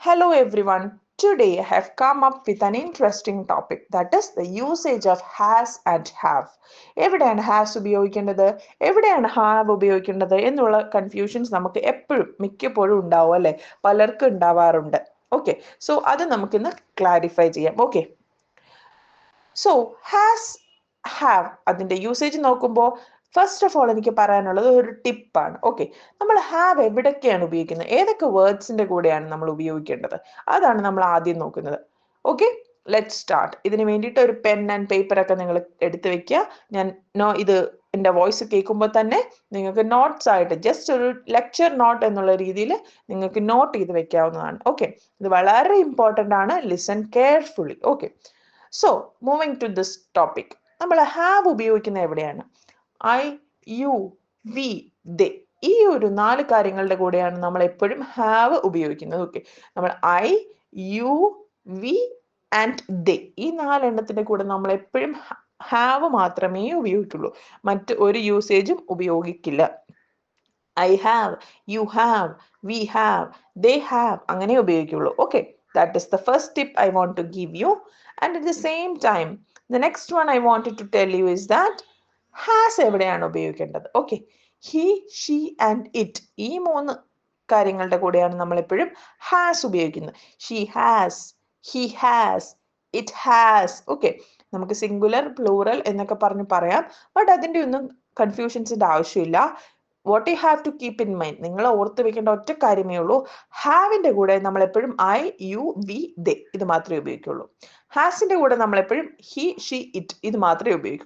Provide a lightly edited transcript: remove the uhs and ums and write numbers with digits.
Hello everyone. Today I have come up with an interesting topic, that is the usage of has and have. എവിടെയാണ് has ഉപയോഗിക്കേണ്ടത്, എവിടെയാണ് have ഉപയോഗിക്കേണ്ടത് എന്നുള്ള confusions നമുക്ക് എപ്പോഴും മിക്കപ്പോഴും ഉണ്ടാവും അല്ലെ, പലർക്കും ഉണ്ടാവാറുണ്ട്. ഓക്കെ, സോ അത് നമുക്കിന്ന് ക്ലാരിഫൈ ചെയ്യാം. ഓക്കെ, സോ ഹാസ് ഹാവ് അതിന്റെ യൂസേജ് നോക്കുമ്പോൾ ഫസ്റ്റ് ഓഫ് ഓൾ എനിക്ക് പറയാനുള്ളത് ഒരു ടിപ്പാണ്. ഓക്കെ, നമ്മൾ ഹാവ് എവിടൊക്കെയാണ് ഉപയോഗിക്കുന്നത്, ഏതൊക്കെ വേർഡ്സിന്റെ കൂടെയാണ് നമ്മൾ ഉപയോഗിക്കേണ്ടത്, അതാണ് നമ്മൾ ആദ്യം നോക്കുന്നത്. Okay, let start. ഇതിന് വേണ്ടിയിട്ട് ഒരു പെൻ ആൻഡ് പേപ്പർ ഒക്കെ നിങ്ങൾ എടുത്തു വെക്കുക. ഞാൻ ഇത് എൻ്റെ വോയിസ് കേൾക്കുമ്പോൾ തന്നെ നിങ്ങൾക്ക് നോട്ട്സ് ആയിട്ട് ജസ്റ്റ് ഒരു ലെക്ചർ നോട്ട് എന്നുള്ള രീതിയിൽ നിങ്ങൾക്ക് നോട്ട് ചെയ്ത് വെക്കാവുന്നതാണ്. ഓക്കെ, ഇത് വളരെ ഇമ്പോർട്ടൻ്റ് ആണ്. Listen carefully. Okay, so moving to this topic. നമ്മൾ ഹാവ് ഉപയോഗിക്കുന്നത് എവിടെയാണ്? ഐ, യു, വി, ദേ, ഈ ഒരു 4 കാര്യങ്ങളുടെ കൂടെയാണ് നമ്മൾ എപ്പോഴും ഹാവ് ഉപയോഗിക്കുന്നത്. ഓക്കെ, നമ്മൾ I, you, we and they, ഈ 4 എണ്ണത്തിന്റെ കൂടെ നമ്മൾ എപ്പോഴും ഹാവ് മാത്രമേ ഉപയോഗിക്കുള്ളൂ, മറ്റ് ഒരു യൂസേജും ഉപയോഗിക്കില്ല. I have, you have, we have, they have, അങ്ങനെ ഉപയോഗിക്കുള്ളൂ. Okay, that is the first tip I want to give you. And at the same time, the next one I wanted to tell you is that has എവിടെയാണ് ഉപയോഗിക്കേണ്ടത്? Okay, he, she and it, ഈ 3 കാര്യങ്ങളുടെ കൂടെയാണ് നമ്മൾ എപ്പോഴും has ഉപയോഗിക്കുന്നത്. She has, he has, it has. Okay, നമുക്ക് singular, plural എന്നൊക്കെ പറഞ്ഞ് പറയാം, ബട്ട് അതിൻ്റെ ഒന്നും കൺഫ്യൂഷൻസിന്റെ ആവശ്യമില്ല. What you have to keep in mind, നിങ്ങൾ ഓർത്ത് വെക്കേണ്ട ഒറ്റ കാര്യമേ ഉള്ളൂ, ഹാവിന്റെ കൂടെ നമ്മൾ എപ്പോഴും ഐ, യു, വി, ദേ ഇത് മാത്രമേ ഉപയോഗിക്കുള്ളൂ. ഹാസിന്റെ കൂടെ നമ്മൾ എപ്പോഴും ഹി, ഷീ, ഇറ്റ് ഇത് മാത്രമേ ഉപയോഗിക്കുള്ളൂ.